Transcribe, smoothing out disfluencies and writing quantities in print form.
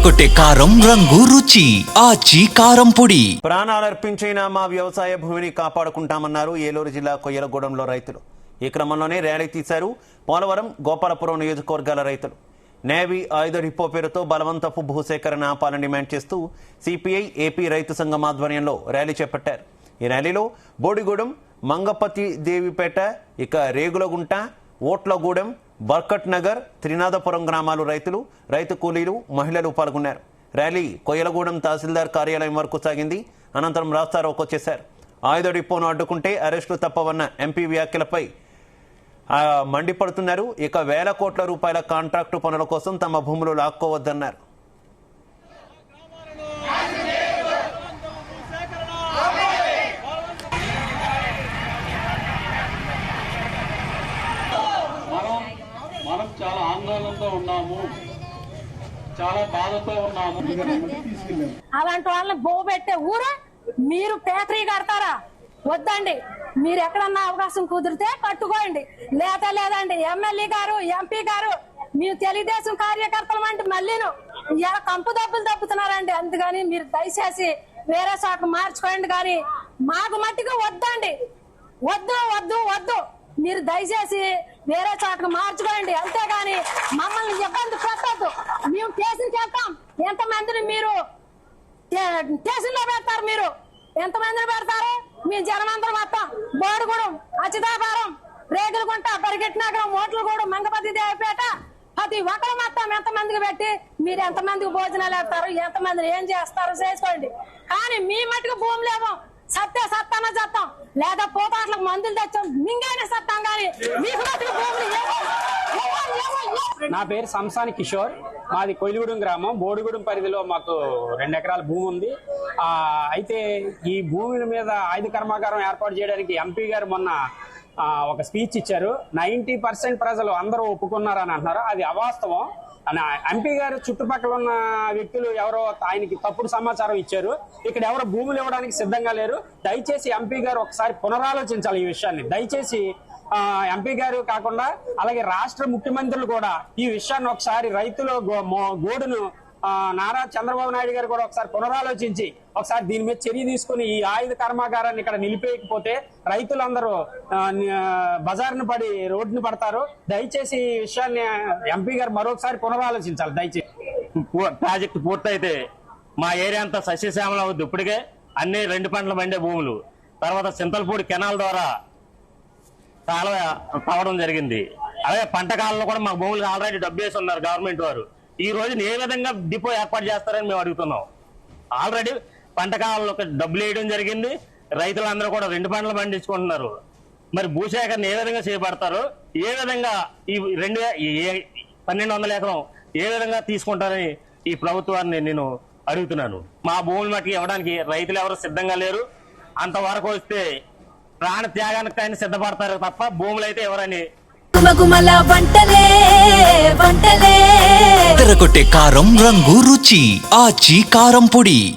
అదరగొట్టే కారం రంగు రుచి ఆచి కారం పొడి. ప్రాణాలర్పించైనా మా వ్యవసాయ భూమిని కాపాడుకుంటామన్నారు ఏలూరు జిల్లా కొయ్యలగూడెంలో రైతులు. ఈ క్రమంలోనే ర్యాలీ తీశారు పోలవరం, గోపాలపురం నియోజకవర్గాల రైతులు. నేవీ ఆయుధ డిపో పేరుతో బలవంతపు భూసేకరణ ఆపాలని డిమాండ్ చేస్తూ సిపిఐ ఏపీ రైతు సంఘం ఆధ్వర్యంలో ర్యాలీ చేపట్టారు. ఈ ర్యాలీలో బోడిగూడెం, మంగపతి దేవిపేట, ఇక రేగులగుంట, ఓట్లగూడెం, బర్కట్ నగర్, త్రినాథపురం గ్రామాలు రైతు కూలీలు, మహిళలు పాల్గొన్నారు. ర్యాలీ కొయ్యలగూడెం తహసీల్దార్ కార్యాలయం వరకు సాగింది. అనంతరం రాస్తారోకో చేశారు. ఆయుధ డిపోను అడ్డుకుంటే అరెస్టులు తప్పవన్న ఎంపీ వ్యాఖ్యలపై మండిపడుతున్నారు. ఇక వేల కోట్ల రూపాయల కాంట్రాక్టు పనుల కోసం తమ భూములు లాక్కోవద్దన్నారు. మనం చాలా ఆందోళనతో ఉన్నాము, చాలా బాధతో ఉన్నాము. అలాంటి వాళ్ళని బోబెట్టే ఊరే మీరు ఫ్యాక్టరీ కడతారా? వద్దండి. మీరు ఎక్కడన్నా అవకాశం కుదిరితే కట్టుకోండి, లేదండి. ఎమ్మెల్యే గారు, ఎంపీ గారు, మీరు తెలుగుదేశం కార్యకర్తలు అంటే మళ్ళీను ఇలా కంపు దెబ్బలు దెబ్బతున్నారండి. అందుకని మీరు దయచేసి వేరే చోట మార్చుకోండి. కానీ మాకు మట్టిగా వద్దండి. వద్దు. మీరు దయచేసి వేరే చోటకు మార్చుకోండి. అంతేగాని మమ్మల్ని ఇబ్బంది పెట్టద్దు. మేము స్టేషన్కి వెళ్తాం. ఎంతమందిని మీరు స్టేషన్లో పెడతారు? మీరు ఎంతమందిని పెడతారు? మీ జనమందరం మొత్తం బోడుగూడెం, అచితాపురం, రేగులగుంట, బరిగెట్టినగరం, ఓట్లగూడెం, మంగపతి దేవిపేట, ప్రతి ఒక్కరు మొత్తం ఎంతమందికి పెట్టి మీరు ఎంతమందికి భోజనాలు పెడతారు, ఎంతమందిని ఏం చేస్తారో చేసుకోండి. కానీ మీ మట్టుకు భూమి లేవు. సత్తాన చత్తాం, లేదా పోతాట్లకు మందులు తెచ్చాం, మింగైనా సత్తాం. కానీ మీకు మట్టుకు భూములు నా పేరు సంసాని కిషోర్. మాది కొయ్యలగూడెం గ్రామం. బోడిగూడెం పరిధిలో మాకు 2 ఎకరాల భూమి ఉంది. అయితే ఈ భూముల మీద ఆయుధ కర్మాగారం ఏర్పాటు చేయడానికి ఎంపీ గారు మొన్న ఒక స్పీచ్ ఇచ్చారు. 90% ప్రజలు అందరూ ఒప్పుకున్నారని అంటున్నారు. అది అవాస్తవం. ఎంపీ గారు చుట్టుపక్కల ఉన్న వ్యక్తులు ఎవరో ఆయనకి తప్పుడు సమాచారం ఇచ్చారు. ఇక్కడ ఎవరో భూములు ఇవ్వడానికి సిద్ధంగా లేరు. దయచేసి ఎంపీ గారు ఒకసారి పునరాలోచించాలి ఈ విషయాన్ని. దయచేసి ఎంపీ గారు కాకుండా అలాగే రాష్ట్ర ముఖ్యమంత్రులు కూడా ఈ విషయాన్ని ఒకసారి రైతుల గోడును నారా చంద్రబాబు నాయుడు గారు కూడా ఒకసారి పునరాలోచించి ఒకసారి దీని మీద చర్య తీసుకుని ఈ ఆయుధ కర్మాగారాన్ని ఇక్కడ నిలిపేయకపోతే రైతులందరూ బజార్ను పడి రోడ్డును పడతారు. దయచేసి ఈ విషయాన్ని ఎంపీ గారు మరొకసారి పునరాలోచించాలి. దయచేసి ప్రాజెక్టు పూర్తయితే మా ఏరియా అంతా సస్యశ్యామలం అవుద్ది. ఇప్పటికే అన్ని 2 పంటలు పండే భూములు. తర్వాత చింతలపూడి కెనాల్ ద్వారా కాలువ తవ్వడం జరిగింది. అలాగే పంట కాలంలో కూడా మా భూములకు ఆల్రెడీ డబ్బు వేసి ఉన్నారు గవర్నమెంట్ వారు. ఈ రోజు ఏ విధంగా డిపో ఏర్పాటు చేస్తారని మేము అడుగుతున్నాం. ఆల్రెడీ పంట కాలంలో డబ్బులు వేయడం జరిగింది. రైతులందరూ కూడా 2 పంటలు పండించుకుంటున్నారు. మరి భూసేకరణ ఏ విధంగా చేపడతారు, ఏ విధంగా ఈ 1200 ఎకరం ఏ విధంగా తీసుకుంటారని ఈ ప్రభుత్వాన్ని నేను అడుగుతున్నాను. మా భూములు మట్టికి ఇవ్వడానికి రైతులు ఎవరు సిద్ధంగా లేరు. అంతవరకు వస్తే ప్రాణ త్యాగానికి ఆయన సిద్ధపడతారు తప్ప భూములు అయితే ఎవరని. అదరగొట్టే కారం రంగు రుచి ఆచి కారం పొడి.